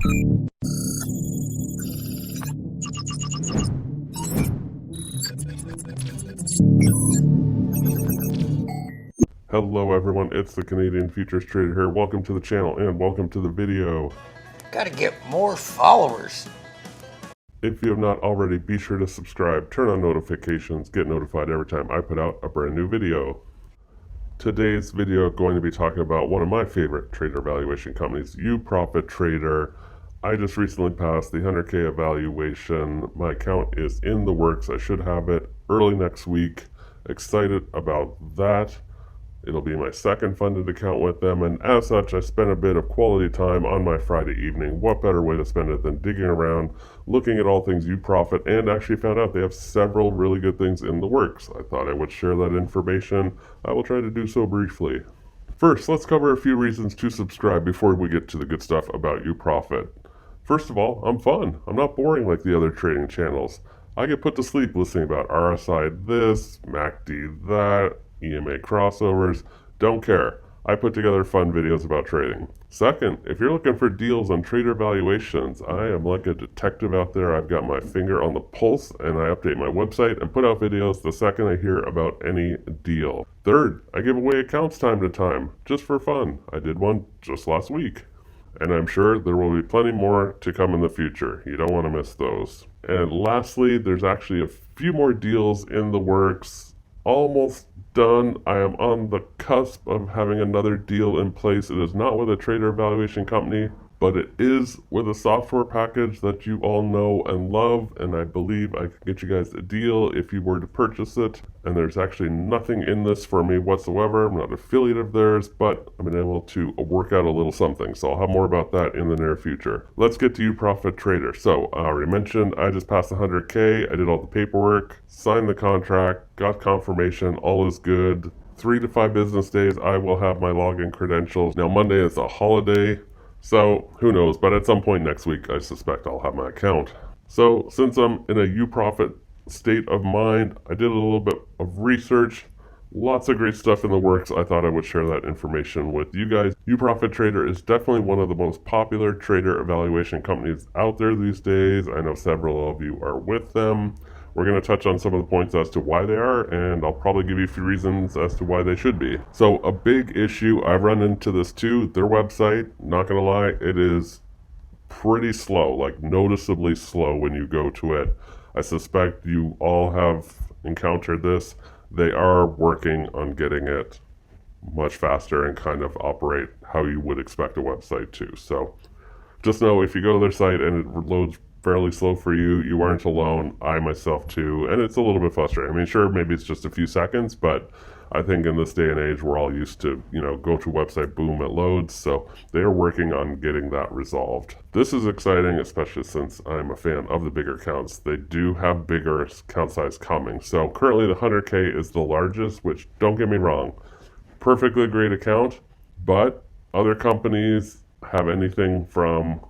Hello everyone, it's the Canadian Futures Trader here. Welcome to the channel and welcome to the video. Gotta get more followers. If you have not already, be sure to subscribe, turn on notifications, get notified every time I put out a brand new video. Today's video going to be talking about one of my favorite trader evaluation companies, Uprofit Trader. I just recently passed the 100K evaluation. My account is in the works. I should have it early next week. Excited about that. It'll be my second funded account with them, and as such, I spent a bit of quality time on my Friday evening. What better way to spend it than digging around, looking at all things Uprofit, and actually found out they have several really good things in the works. I thought I would share that information. I will try to do so briefly. First, let's cover a few reasons to subscribe before we get to the good stuff about Uprofit. First of all, I'm fun. I'm not boring like the other trading channels. I get put to sleep listening about RSI this, MACD that, EMA crossovers, don't care. I put together fun videos about trading. Second, if you're looking for deals on trader valuations, I am like a detective out there. I've got my finger on the pulse and I update my website and put out videos the second I hear about any deal. Third, I give away accounts time to time, just for fun. I did one just last week. And I'm sure there will be plenty more to come in the future. You don't want to miss those. And lastly, there's actually a few more deals in the works. Almost done. I am on the cusp of having another deal in place. It is not with a trader evaluation company, but it is with a software package that you all know and love, and I believe I can get you guys a deal if you were to purchase it. And there's actually nothing in this for me whatsoever. I'm not an affiliate of theirs, but I've been able to work out a little something, so I'll have more about that in the near future. Let's get to Uprofit Trader. So I already mentioned I just passed 100K. I did all the paperwork, signed the contract, got confirmation, all is good. 3 to 5 business days I will have my login credentials. Now Monday is a holiday, so who knows, but at some point next week I suspect I'll have my account. So since I'm in a Uprofit state of mind, I did a little bit of research, lots of great stuff in the works. I thought I would share that information with you guys. Uprofit Trader is definitely one of the most popular trader evaluation companies out there these days. I know several of you are with them. We're going to touch on some of the points as to why they are, and I'll probably give you a few reasons as to why they should be. So a big issue, I've run into this too, their website, not going to lie, it is pretty slow, like noticeably slow when you go to it. I suspect you all have encountered this. They are working on getting it much faster and kind of operate how you would expect a website to. So just know if you go to their site and it loads fairly slow for you, you aren't alone. I myself too, and it's a little bit frustrating. I mean, sure, maybe it's just a few seconds, but I think in this day and age, we're all used to, go to a website, boom, it loads. So they are working on getting that resolved. This is exciting, especially since I'm a fan of the bigger accounts. They do have bigger account size coming. So currently the 100K is the largest, which don't get me wrong, perfectly great account, but other companies have anything from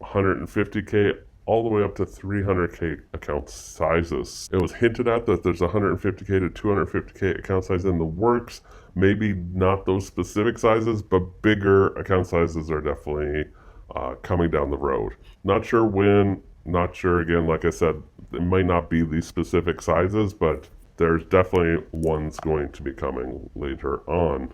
150K all the way up to 300K account sizes. It was hinted at that there's 150K to 250K account size in the works. Maybe not those specific sizes, but bigger account sizes are definitely coming down the road. Not sure when, not sure again, like I said, it might not be these specific sizes, but there's definitely ones going to be coming later on.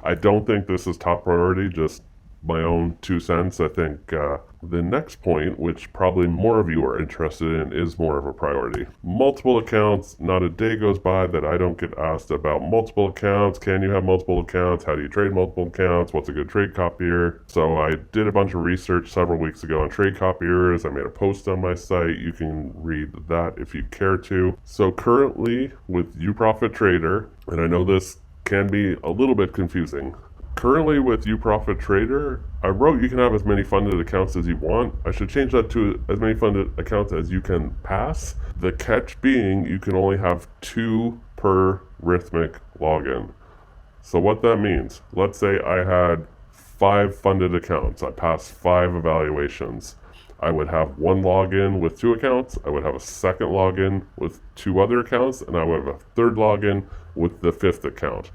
I don't think this is top priority, just my own 2 cents. I think the next point, which probably more of you are interested in, is more of a priority. Multiple accounts. Not a day goes by that I don't get asked about multiple accounts. Can you have multiple accounts? How do you trade multiple accounts? What's a good trade copier? So I did a bunch of research several weeks ago on trade copiers. I made a post on my site. You can read that if you care to. So currently with Uprofit Trader, and I know this can be a little bit confusing, currently with Uprofit Trader, I wrote you can have as many funded accounts as you want. I should change that to as many funded accounts as you can pass. The catch being you can only have 2 per Rithmic login. So what that means, let's say I had 5 funded accounts. I passed 5 evaluations. I would have 1 login with 2 accounts. I would have a second login with 2 other accounts, and I would have a third login with the 5th account.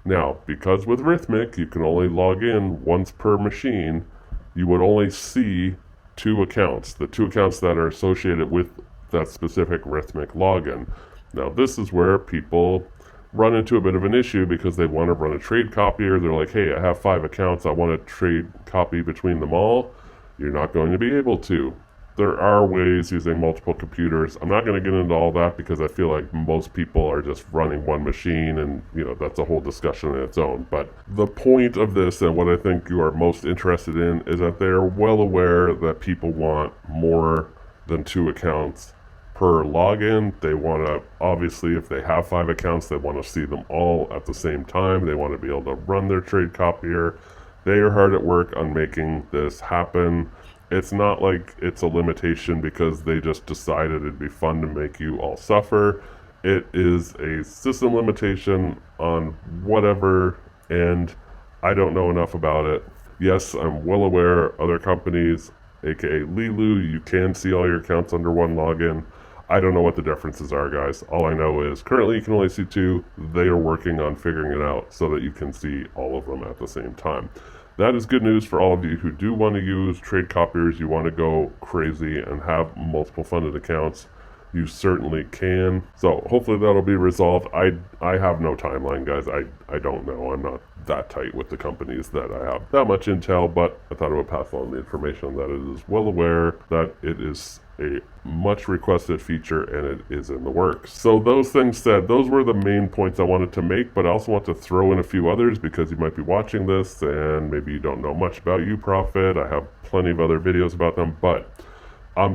Now, because with Rithmic, you can only log in once per machine, you would only see two accounts, the two accounts that are associated with that specific Rhythmic login. Now, this is where people run into a bit of an issue because they want to run a trade copier. They're like, hey, I have 5 accounts. I want to trade copy between them all. You're not going to be able to. There are ways using multiple computers. I'm not going to get into all that because I feel like most people are just running one machine, and that's a whole discussion in its own. But the point of this, and what I think you are most interested in, is that they're well aware that people want more than 2 accounts per login. They want to, obviously, if they have 5 accounts, they want to see them all at the same time. They want to be able to run their trade copier. They are hard at work on making this happen. It's not like it's a limitation because they just decided it'd be fun to make you all suffer. It is a system limitation on whatever, and I don't know enough about it. Yes, I'm well aware other companies, aka LeeLoo, you can see all your accounts under one login. I don't know what the differences are, guys. All I know is currently you can only see 2. They are working on figuring it out so that you can see all of them at the same time. That is good news for all of you who do want to use trade copiers. You want to go crazy and have multiple funded accounts. You certainly can. So hopefully that'll be resolved. I have no timeline, guys. I don't know. I'm not that tight with the companies that I have that much intel, but I thought I would pass on the information that it is well aware that it is a much requested feature and it is in the works. So those things said, those were the main points I wanted to make, but I also want to throw in a few others because you might be watching this and maybe you don't know much about Uprofit. I have plenty of other videos about them, but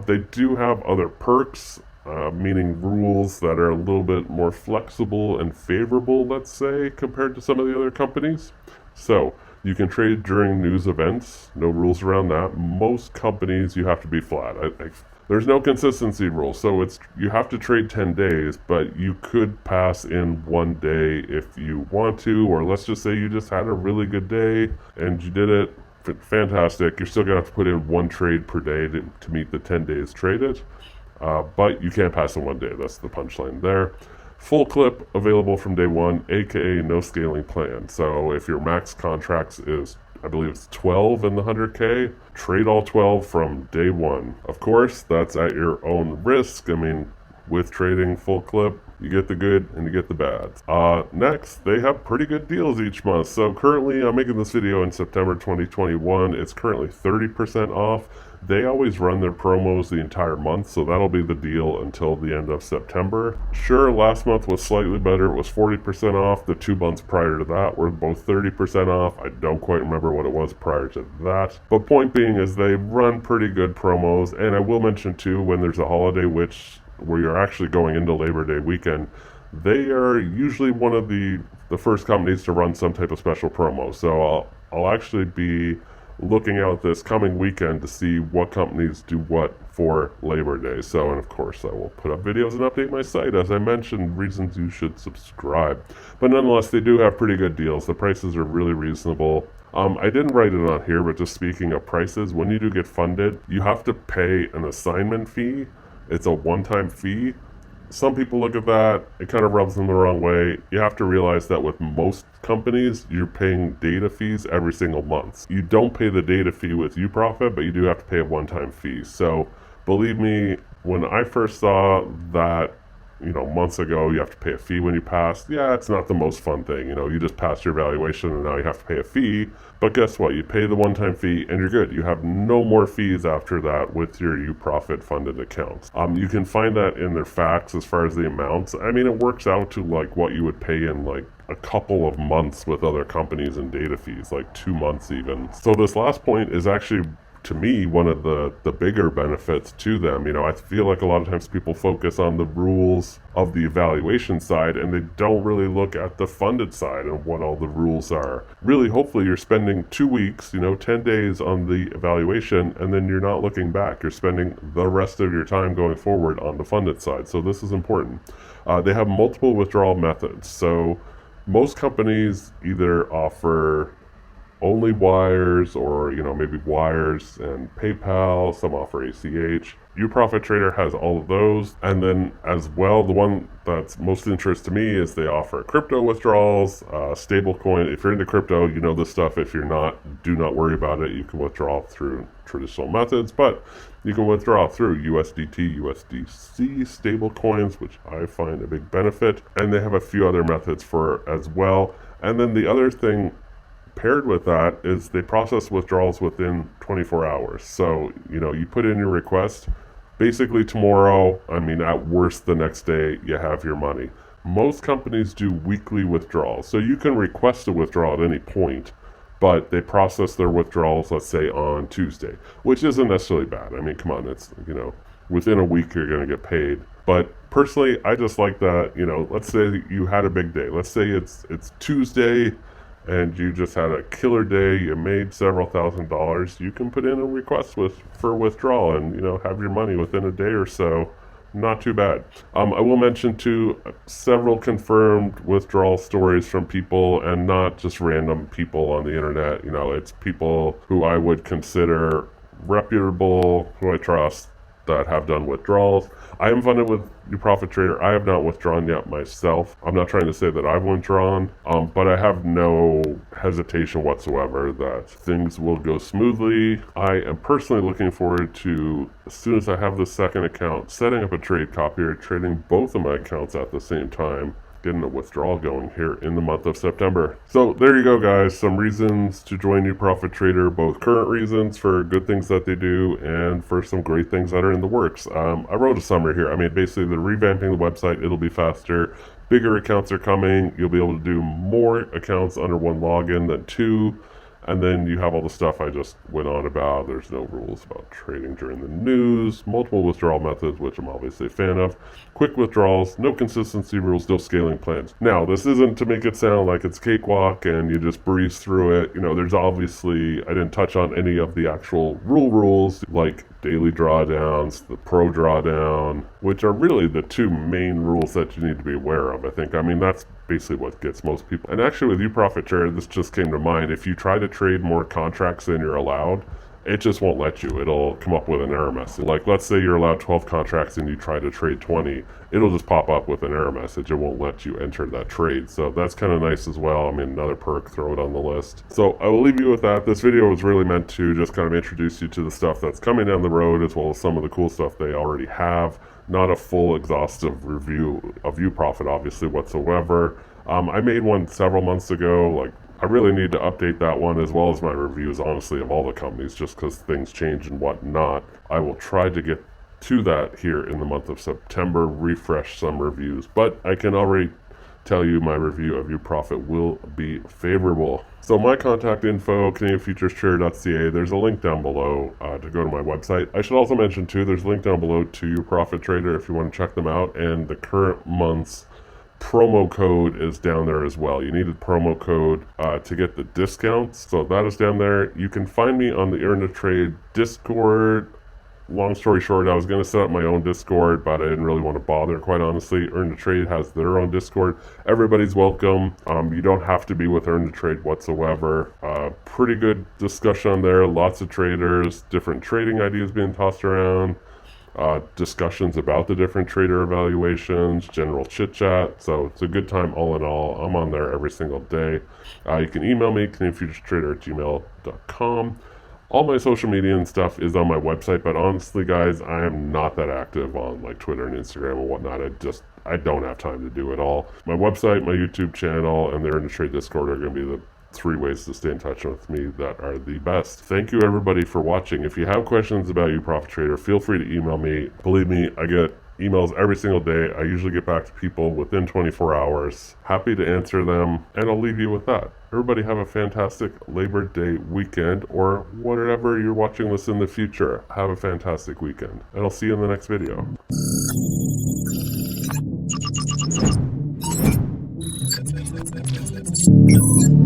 they do have other perks, meaning rules that are a little bit more flexible and favorable, let's say, compared to some of the other companies. So you can trade during news events, no rules around that. Most companies you have to be flat. There's no consistency rule, so you have to trade 10 days, but you could pass in 1 day if you want to, or let's just say you just had a really good day and you did it. Fantastic. You're still going to have to put in 1 trade per day to meet the 10 days traded, but you can't pass in 1 day. That's the punchline there. Full clip available from day 1, aka no scaling plan. So if your max contracts is, I believe it's 12 in the 100K, trade all 12 from day 1. Of course, that's at your own risk. I mean, with trading full clip, you get the good and you get the bad. Next, they have pretty good deals each month. So currently, I'm making this video in September 2021. It's currently 30% off. They always run their promos the entire month, so that'll be the deal until the end of September. Sure, last month was slightly better. It was 40% off. The 2 months prior to that were both 30% off. I don't quite remember what it was prior to that. But point being is they run pretty good promos, and I will mention too, when there's a holiday where you're actually going into Labor Day weekend, they are usually one of the first companies to run some type of special promo. So I'll actually be looking out this coming weekend to see what companies do what for Labor Day. So, and of course, I will put up videos and update my site. As I mentioned, reasons you should subscribe. But nonetheless, they do have pretty good deals. The prices are really reasonable. I didn't write it on here, but just speaking of prices, when you do get funded, you have to pay an assignment fee. It's a one-time fee. Some people look at that, it kind of rubs them the wrong way. You have to realize that with most companies, you're paying data fees every single month. You don't pay the data fee with Uprofit, but you do have to pay a one-time fee. So believe me, when I first saw that, months ago, you have to pay a fee when you pass. Yeah, it's not the most fun thing. You just passed your evaluation and now you have to pay a fee. But guess what? You pay the one-time fee and you're good. You have no more fees after that with your Uprofit funded accounts. You can find that in their facts as far as the amounts. I mean, it works out to like what you would pay in like a couple of months with other companies and data fees, like 2 months even. So this last point is actually, to me, one of the bigger benefits to them. I feel like a lot of times people focus on the rules of the evaluation side and they don't really look at the funded side and what all the rules are. Really, hopefully you're spending 2 weeks, 10 days on the evaluation, and then you're not looking back. You're spending the rest of your time going forward on the funded side. So this is important. They have multiple withdrawal methods. So most companies either offer only wires, or maybe wires and PayPal. Some offer ACH. Uprofit Trader has all of those. And then as well, the one that's most of interest to me is they offer crypto withdrawals, stable coin. If you're into crypto, you know this stuff. If you're not, do not worry about it. You can withdraw through traditional methods, but you can withdraw through USDT, USDC stable coins, which I find a big benefit. And they have a few other methods for as well. And then the other thing paired with that is they process withdrawals within 24 hours. So, you put in your request, basically tomorrow, at worst the next day, you have your money. Most companies do weekly withdrawals. So you can request a withdrawal at any point, but they process their withdrawals, let's say on Tuesday, which isn't necessarily bad. Come on, it's, within a week you're going to get paid. But personally, I just like that, let's say you had a big day. Let's say it's Tuesday, and you just had a killer day, you made several $1,000s, you can put in a request for withdrawal and, have your money within a day or so. Not too bad. I will mention too, several confirmed withdrawal stories from people, and not just random people on the internet. It's people who I would consider reputable, who I trust, that have done withdrawals. I am funded with Uprofit Trader. I have not withdrawn yet myself. I'm not trying to say that I've withdrawn, but I have no hesitation whatsoever that things will go smoothly. I am personally looking forward to, as soon as I have the second account, setting up a trade copier, trading both of my accounts at the same time, getting a withdrawal going here in the month of September. So there you go, guys. Some reasons to join Uprofit Trader, both current reasons for good things that they do and for some great things that are in the works. I wrote a summary here. Basically they're revamping the website. It'll be faster. Bigger accounts are coming. You'll be able to do more accounts under one login than two. And then you have all the stuff I just went on about. There's no rules about trading during the news, multiple withdrawal methods, which I'm obviously a fan of, quick withdrawals, no consistency rules, no scaling plans. Now, this isn't to make it sound like it's cakewalk and you just breeze through it. There's obviously, I didn't touch on any of the actual rules, like daily drawdowns, the pro drawdown, which are really the two main rules that you need to be aware of, I think. That's basically what gets most people. And actually with Uprofit Trader, this just came to mind. If you try to trade more contracts than you're allowed, it just won't let you. It'll come up with an error message. Like, let's say you're allowed 12 contracts and you try to trade 20, it'll just pop up with an error message. It won't let you enter that trade. So that's kind of nice as well. Another perk, throw it on the list. So I will leave you with that. This video was really meant to just kind of introduce you to the stuff that's coming down the road, as well as some of the cool stuff they already have. Not a full exhaustive review of Uprofit, obviously, whatsoever. I made one several months ago. I really need to update that one, as well as my reviews, honestly, of all the companies, just because things change and whatnot. I will try to get to that here in the month of September, refresh some reviews, but I can already tell you my review of Uprofit will be favorable. So my contact info, CanadianFuturesTrader.ca, there's a link down below to go to my website. I should also mention too, there's a link down below to Uprofit Trader if you want to check them out, and the current month's promo code is down there as well. You need a promo code to get the discounts, so that is down there. You can find me on the Earn a Trade Discord. Long story short, I was going to set up my own Discord, but I didn't really want to bother, quite honestly. Earn a Trade has their own Discord. Everybody's welcome. You don't have to be with Earn a Trade whatsoever. Pretty good discussion there. Lots of traders, different trading ideas being tossed around. Discussions about the different trader evaluations, general chit chat. So it's a good time all in all. I'm on there every single day. You can email me, CanadianFuturesTrader@gmail.com. All my social media and stuff is on my website, but honestly, guys, I am not that active on Twitter and Instagram and whatnot. I don't have time to do it all. My website, my YouTube channel, and the Earn a Trade Discord are going to be the 3 ways to stay in touch with me that are the best. Thank you, everybody, for watching. If you have questions about Uprofit Trader, feel free to email me. Believe me, I get emails every single day. I usually get back to people within 24 hours. Happy to answer them, and I'll leave you with that. Everybody have a fantastic Labor Day weekend, or whatever you're watching this in the future. Have a fantastic weekend, and I'll see you in the next video. Thank you.